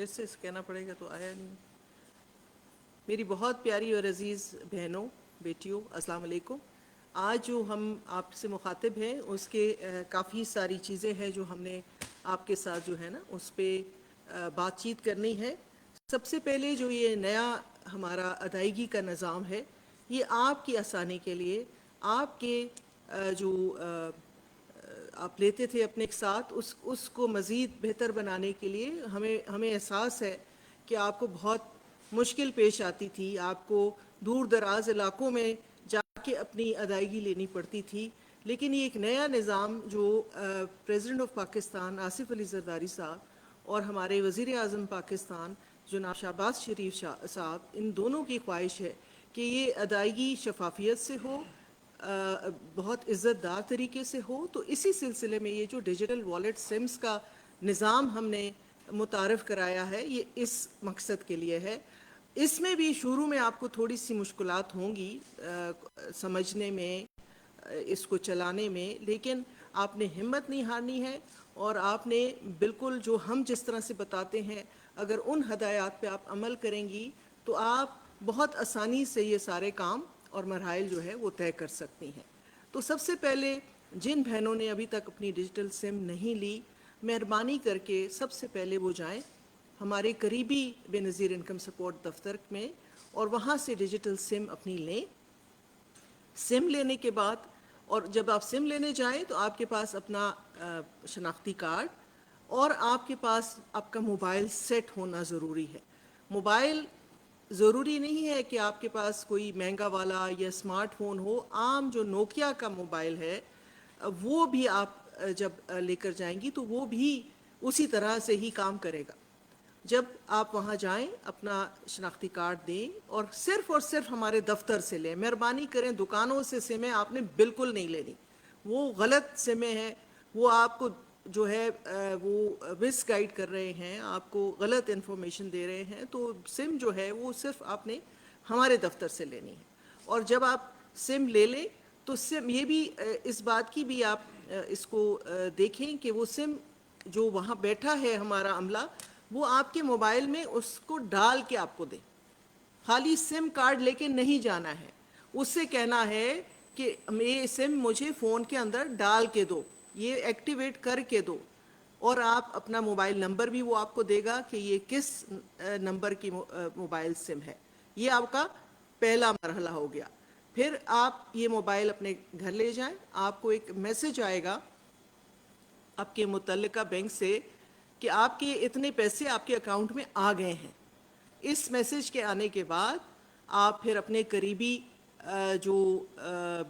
پھر سے کہنا پڑے گا تو آیا نہیں. میری بہت پیاری اور عزیز بہنوں بیٹیوں السلام علیکم. آج جو ہم آپ سے مخاطب ہیں اس کے کافی ساری چیزیں ہیں جو ہم نے آپ کے ساتھ جو ہے نا اس پہ بات چیت کرنی ہے. سب سے پہلے جو یہ نیا ہمارا ادائیگی کا نظام ہے یہ آپ کی آسانی کے لیے آپ کے جو آپ لیتے تھے اپنے ساتھ اس کو مزید بہتر بنانے کے لیے ہمیں احساس ہے کہ آپ کو بہت مشکل پیش آتی تھی. آپ کو دور دراز علاقوں میں جا کے اپنی ادائیگی لینی پڑتی تھی. لیکن یہ ایک نیا نظام جو پریزیڈنٹ آف پاکستان آصف علی زرداری صاحب اور ہمارے وزیر اعظم پاکستان جناب شہباز شریف صاحب ان دونوں کی خواہش ہے کہ یہ ادائیگی شفافیت سے ہو, بہت عزت دار طریقے سے ہو. تو اسی سلسلے میں یہ جو ڈیجیٹل والیٹ سمز کا نظام ہم نے متعارف کرایا ہے یہ اس مقصد کے لیے ہے. اس میں بھی شروع میں آپ کو تھوڑی سی مشکلات ہوں گی سمجھنے میں, اس کو چلانے میں, لیکن آپ نے ہمت نہیں ہارنی ہے اور آپ نے بالکل جو ہم جس طرح سے بتاتے ہیں اگر ان ہدایات پہ آپ عمل کریں گی تو آپ بہت آسانی سے یہ سارے کام اور مراحل جو ہے وہ طے کر سکتی ہیں. تو سب سے پہلے جن بہنوں نے ابھی تک اپنی ڈیجیٹل سم نہیں لی مہربانی کر کے سب سے پہلے وہ جائیں ہمارے قریبی بے نظیر انکم سپورٹ دفتر میں اور وہاں سے ڈیجیٹل سم اپنی لیں. سم لینے کے بعد اور جب آپ سم لینے جائیں تو آپ کے پاس اپنا شناختی کارڈ اور آپ کے پاس آپ کا موبائل سیٹ ہونا ضروری ہے. موبائل ضروری نہیں ہے کہ آپ کے پاس کوئی مہنگا والا یا اسمارٹ فون ہو, عام جو نوکیا کا موبائل ہے وہ بھی آپ جب لے کر جائیں گی تو وہ بھی اسی طرح سے ہی کام کرے گا. جب آپ وہاں جائیں اپنا شناختی کارڈ دیں اور صرف ہمارے دفتر سے لیں. مہربانی کریں دکانوں سے سمیں آپ نے بالکل نہیں لینی, وہ غلط سمیں ہیں, وہ آپ کو جو ہے وہ مس گائیڈ کر رہے ہیں, آپ کو غلط انفارمیشن دے رہے ہیں. تو سم جو ہے وہ صرف آپ نے ہمارے دفتر سے لینی ہے. اور جب آپ سم لے لیں تو سم یہ بھی اس بات کی بھی آپ اس کو دیکھیں کہ وہ سم جو وہاں بیٹھا ہے ہمارا عملہ وہ آپ کے موبائل میں اس کو ڈال کے آپ کو دے. خالی سم کارڈ لے کے نہیں جانا ہے, اس سے کہنا ہے کہ یہ سم مجھے فون کے اندر ڈال کے دو, یہ ایکٹیویٹ کر کے دو. اور آپ اپنا موبائل نمبر بھی وہ آپ کو دے گا کہ یہ کس نمبر کی موبائل سم ہے. یہ آپ کا پہلا مرحلہ ہو گیا. پھر آپ یہ موبائل اپنے گھر لے جائیں, آپ کو ایک میسج آئے گا آپ کے متعلقہ بینک سے کہ آپ کے اتنے پیسے آپ کے اکاؤنٹ میں آ گئے ہیں. اس میسج کے آنے کے بعد آپ پھر اپنے قریبی جو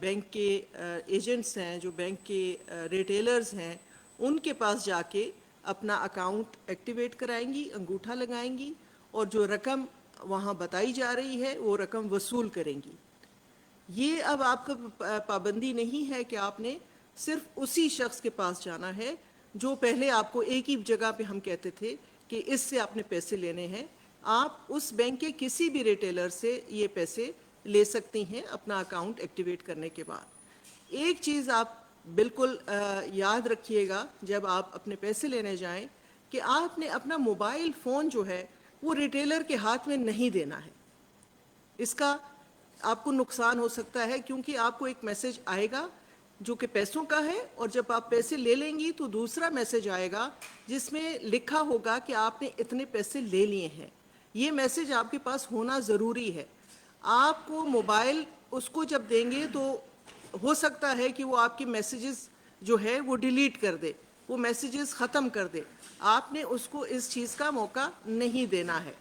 بینک کے ایجنٹس ہیں, جو بینک کے ریٹیلرز ہیں, ان کے پاس جا کے اپنا اکاؤنٹ ایکٹیویٹ کرائیں گی, انگوٹھا لگائیں گی اور جو رقم وہاں بتائی جا رہی ہے وہ رقم وصول کریں گی. یہ اب آپ کا پابندی نہیں ہے کہ آپ نے صرف اسی شخص کے پاس جانا ہے جو پہلے آپ کو ایک ہی جگہ پہ ہم کہتے تھے کہ اس سے آپ نے پیسے لینے ہیں. آپ اس بینک کے کسی بھی ریٹیلر سے یہ پیسے لے سکتی ہیں اپنا اکاؤنٹ ایکٹیویٹ کرنے کے بعد. ایک چیز آپ بالکل یاد رکھیے گا جب آپ اپنے پیسے لینے جائیں کہ آپ نے اپنا موبائل فون جو ہے وہ ریٹیلر کے ہاتھ میں نہیں دینا ہے. اس کا آپ کو نقصان ہو سکتا ہے کیونکہ آپ کو ایک میسج آئے گا جو کہ پیسوں کا ہے, اور جب آپ پیسے لے لیں گی تو دوسرا میسج آئے گا جس میں لکھا ہوگا کہ آپ نے اتنے پیسے لے لیے ہیں. یہ میسج آپ کے پاس ہونا ضروری ہے. آپ کو موبائل اس کو جب دیں گے تو ہو سکتا ہے کہ وہ آپ کے میسیجز جو ہے وہ ڈیلیٹ کر دے, وہ میسیجز ختم کر دے. آپ نے اس کو اس چیز کا موقع نہیں دینا ہے.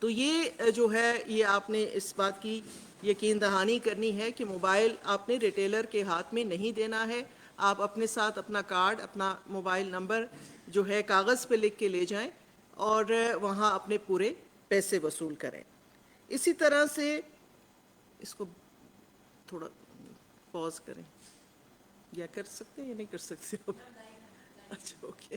تو یہ جو ہے یہ آپ نے اس بات کی یقین دہانی کرنی ہے کہ موبائل آپ نے ریٹیلر کے ہاتھ میں نہیں دینا ہے. آپ اپنے ساتھ اپنا کارڈ, اپنا موبائل نمبر جو ہے کاغذ پہ لکھ کے لے جائیں اور وہاں اپنے پورے پیسے وصول کریں. اسی طرح سے اس کو تھوڑا پاز کریں, یا کر سکتے ہیں یا نہیں کر سکتے ہو؟ اچھا اوکے.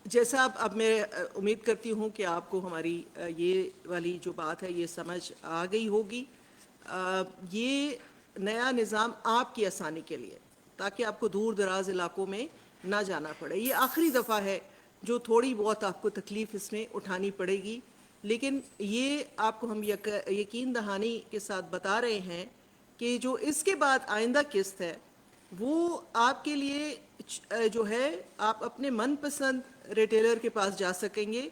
جیسا اب میں امید کرتی ہوں کہ آپ کو ہماری یہ والی جو بات ہے یہ سمجھ آ گئی ہوگی. یہ نیا نظام آپ کی آسانی کے لیے، تاکہ آپ کو دور دراز علاقوں میں نہ جانا پڑے. یہ آخری دفعہ ہے جو تھوڑی بہت آپ کو تکلیف اس میں اٹھانی پڑے گی، لیکن یہ آپ کو ہم یقین دہانی کے ساتھ بتا رہے ہیں کہ جو اس کے بعد آئندہ قسط ہے وہ آپ کے لیے جو ہے آپ اپنے من پسند ریٹیلر کے پاس جا سکیں گے،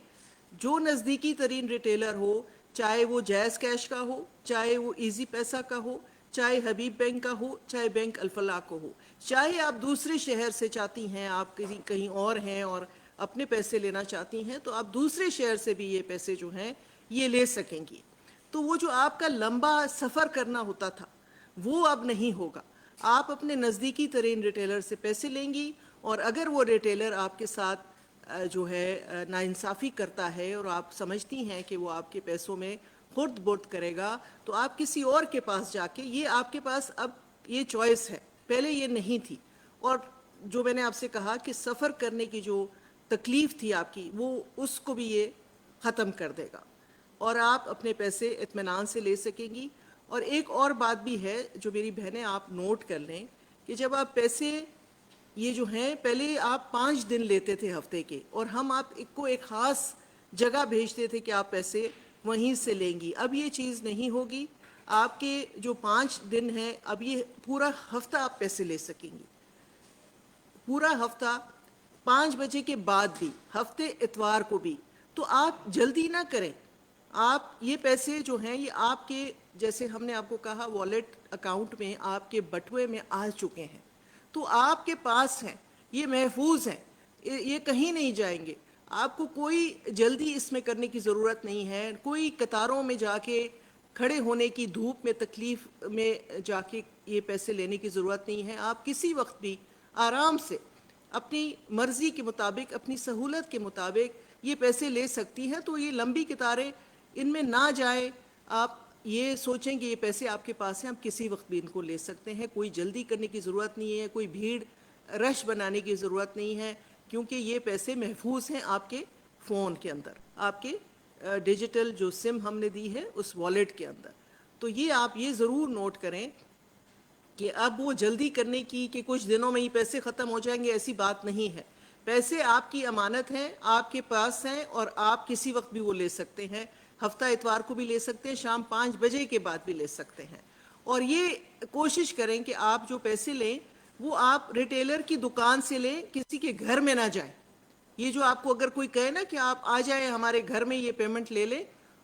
جو نزدیکی ترین ریٹیلر ہو، چاہے وہ جیز کیش کا ہو، چاہے وہ ایزی پیسہ کا ہو، چاہے حبیب بینک کا ہو، چاہے بینک الفلاح کو ہو، چاہے آپ دوسرے شہر سے چاہتی ہیں، آپ کہیں اور ہیں اور اپنے پیسے لینا چاہتی ہیں، تو آپ دوسرے شہر سے بھی یہ پیسے جو ہیں یہ لے سکیں گی. تو وہ جو آپ کا لمبا سفر کرنا ہوتا تھا وہ اب نہیں ہوگا. آپ اپنے نزدیکی ترین ریٹیلر سے پیسے لیں گی، اور اگر وہ ریٹیلر آپ کے ساتھ جو ہے ناانصافی کرتا ہے اور آپ سمجھتی ہیں کہ وہ آپ کے پیسوں میں خرد برد کرے گا، تو آپ کسی اور کے پاس جا کے، یہ آپ کے پاس اب یہ چوائس ہے، پہلے یہ نہیں تھی. اور جو میں نے آپ سے کہا کہ سفر کرنے کی جو تکلیف تھی آپ کی، وہ اس کو بھی یہ ختم کر دے گا اور آپ اپنے پیسے اطمینان سے لے سکیں گی. اور ایک اور بات بھی ہے جو میری بہنیں آپ نوٹ کر لیں کہ جب آپ پیسے یہ جو ہیں، پہلے آپ 5 دن لیتے تھے ہفتے کے، اور ہم آپ کو ایک خاص جگہ بھیجتے تھے کہ آپ پیسے وہیں سے لیں گی. اب یہ چیز نہیں ہوگی. آپ کے جو 5 دن ہیں، اب یہ پورا ہفتہ آپ پیسے لے سکیں گی، پورا ہفتہ، 5 بجے کے بعد بھی، ہفتے اتوار کو بھی. تو آپ جلدی نہ کریں. آپ یہ پیسے جو ہیں یہ آپ کے، جیسے ہم نے آپ کو کہا، والیٹ اکاؤنٹ میں، آپ کے بٹوے میں آ چکے ہیں، تو آپ کے پاس ہیں، یہ محفوظ ہیں، یہ کہیں نہیں جائیں گے. آپ کو کوئی جلدی اس میں کرنے کی ضرورت نہیں ہے. کوئی قطاروں میں جا کے کھڑے ہونے کی، دھوپ میں تکلیف میں جا کے یہ پیسے لینے کی ضرورت نہیں ہے. آپ کسی وقت بھی آرام سے اپنی مرضی کے مطابق، اپنی سہولت کے مطابق یہ پیسے لے سکتی ہیں. تو یہ لمبی قطاریں ان میں نہ جائیں. آپ یہ سوچیں کہ یہ پیسے آپ کے پاس ہیں، آپ کسی وقت بھی ان کو لے سکتے ہیں. کوئی جلدی کرنے کی ضرورت نہیں ہے، کوئی بھیڑ رش بنانے کی ضرورت نہیں ہے، کیونکہ یہ پیسے محفوظ ہیں آپ کے فون کے اندر، آپ کے ڈیجیٹل جو سم ہم نے دی ہے اس والیٹ کے اندر. تو یہ آپ یہ ضرور نوٹ کریں کہ اب وہ جلدی کرنے کی کہ کچھ دنوں میں ہی پیسے ختم ہو جائیں گے، ایسی بات نہیں ہے. پیسے آپ کی امانت ہیں، آپ کے پاس ہیں، اور آپ کسی وقت بھی وہ لے سکتے ہیں. ہفتہ اتوار کو بھی لے سکتے ہیں، شام 5 بجے کے بعد بھی لے سکتے ہیں. اور یہ کوشش کریں کہ آپ جو پیسے لیں وہ آپ ریٹیلر کی دکان سے لیں، کسی کے گھر میں نہ جائیں. یہ جو آپ کو اگر کوئی کہے نا کہ آپ آ جائیں ہمارے گھر میں یہ پیمنٹ لے لیں،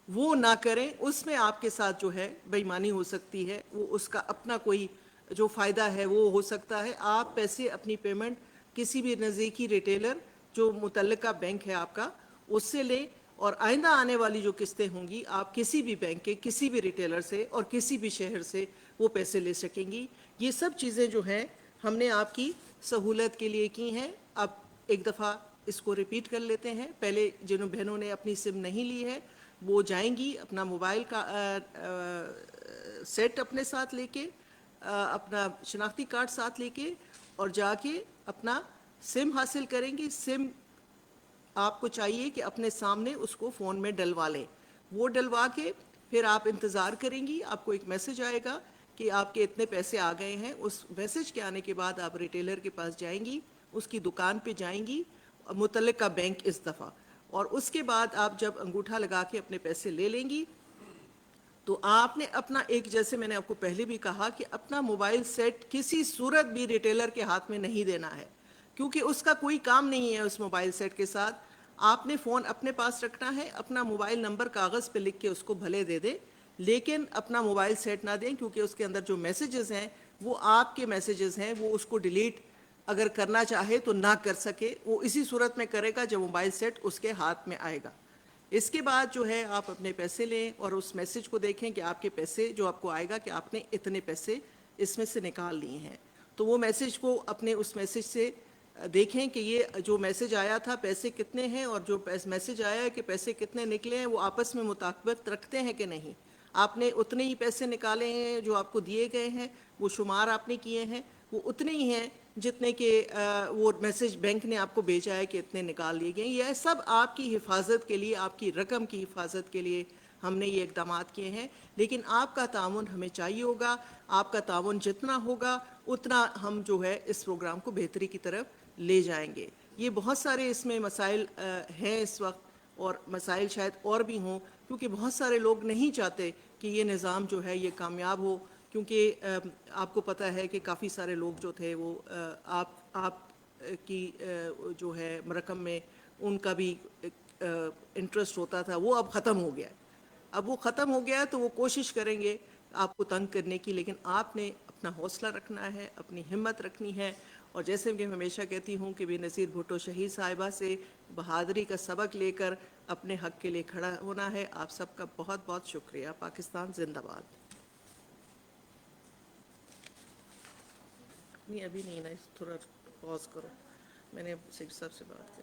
وہ نہ کریں. اس میں آپ کے ساتھ جو ہے بے ایمانی ہو سکتی ہے، وہ اس کا اپنا کوئی جو فائدہ ہے وہ ہو سکتا ہے. آپ پیسے اپنی پیمنٹ کسی بھی نزدیکی ریٹیلر جو متعلقہ بینک ہے آپ کا، اس سے لیں. اور آئندہ آنے والی جو قسطیں ہوں گی، آپ کسی بھی بینک کے، کسی بھی ریٹیلر سے اور کسی بھی شہر سے وہ پیسے لے سکیں گی. یہ سب چیزیں جو ہیں ہم نے آپ کی سہولت کے لیے کی ہیں. اب ایک دفعہ اس کو ریپیٹ کر لیتے ہیں. پہلے جن بہنوں نے اپنی سم نہیں لی ہے وہ جائیں گی اپنا موبائل کا سیٹ اپنے ساتھ لے کے، اپنا شناختی کارڈ ساتھ لے کے، اور جا کے اپنا سم حاصل کریں گی. سم آپ کو چاہیے کہ اپنے سامنے اس کو فون میں ڈلوا لیں. وہ ڈلوا کے پھر آپ انتظار کریں گی. آپ کو ایک میسج آئے گا کہ آپ کے اتنے پیسے آ گئے ہیں. اس میسج کے آنے کے بعد آپ ریٹیلر کے پاس جائیں گی، اس کی دکان پہ جائیں گی، متعلقہ بینک اس دفعہ. اور اس کے بعد آپ جب انگوٹھا لگا کے اپنے پیسے لے لیں گی، تو آپ نے اپنا ایک، جیسے میں نے آپ کو پہلے بھی کہا کہ اپنا موبائل سیٹ کسی صورت بھی ریٹیلر کے ہاتھ میں نہیں دینا ہے، کیونکہ اس کا کوئی کام نہیں ہے اس موبائل سیٹ کے ساتھ. آپ نے فون اپنے پاس رکھنا ہے. اپنا موبائل نمبر کاغذ پہ لکھ کے اس کو بھلے دے دیں، لیکن اپنا موبائل سیٹ نہ دیں، کیونکہ اس کے اندر جو میسیجز ہیں وہ آپ کے میسیجز ہیں. وہ اس کو ڈیلیٹ اگر کرنا چاہے تو نہ کر سکے. وہ اسی صورت میں کرے گا جب موبائل سیٹ اس کے ہاتھ میں آئے گا. اس کے بعد جو ہے آپ اپنے پیسے لیں اور اس میسج کو دیکھیں کہ آپ کے پیسے جو آپ کو آئے گا کہ آپ نے اتنے پیسے اس میں سے نکال لیے ہیں. تو وہ میسج کو اپنے اس میسج سے دیکھیں کہ یہ جو میسج آیا تھا پیسے کتنے ہیں، اور جو میسج آیا ہے کہ پیسے کتنے نکلے ہیں، وہ آپس میں مطابقت رکھتے ہیں کہ نہیں. آپ نے اتنے ہی پیسے نکالے ہیں جو آپ کو دیے گئے ہیں، وہ شمار آپ نے کیے ہیں، وہ اتنے ہی ہیں جتنے کہ وہ میسج بینک نے آپ کو بھیجا ہے کہ اتنے نکال لیے گئے. یہ سب آپ کی حفاظت کے لیے، آپ کی رقم کی حفاظت کے لیے ہم نے یہ اقدامات کیے ہیں، لیکن آپ کا تعاون ہمیں چاہیے ہوگا. آپ کا تعاون جتنا ہوگا اتنا ہم جو ہے اس پروگرام کو بہتری کی طرف لے جائیں گے. یہ بہت سارے اس میں مسائل ہیں اس وقت، اور مسائل شاید اور بھی ہوں، کیونکہ بہت سارے لوگ نہیں چاہتے کہ یہ نظام جو ہے یہ کامیاب ہو. کیونکہ آپ کو پتہ ہے کہ کافی سارے لوگ جو تھے وہ آپ کی جو ہے رقم میں ان کا بھی انٹرسٹ ہوتا تھا، وہ اب ختم ہو گیا ہے. اب وہ ختم ہو گیا ہے تو وہ کوشش کریں گے آپ کو تنگ کرنے کی، لیکن آپ نے اپنا حوصلہ رکھنا ہے، اپنی ہمت رکھنی ہے. اور جیسے کہ میں ہمیشہ کہتی ہوں کہ بے نظیر بھٹو شہید صاحبہ سے بہادری کا سبق لے کر اپنے حق کے لیے کھڑا ہونا ہے. آپ سب کا بہت بہت شکریہ. پاکستان زندہ باد. نہیں ابھی نہیں نا، تھوڑا پاز کرو، میں نے سیٹ صاحب سے بات کی.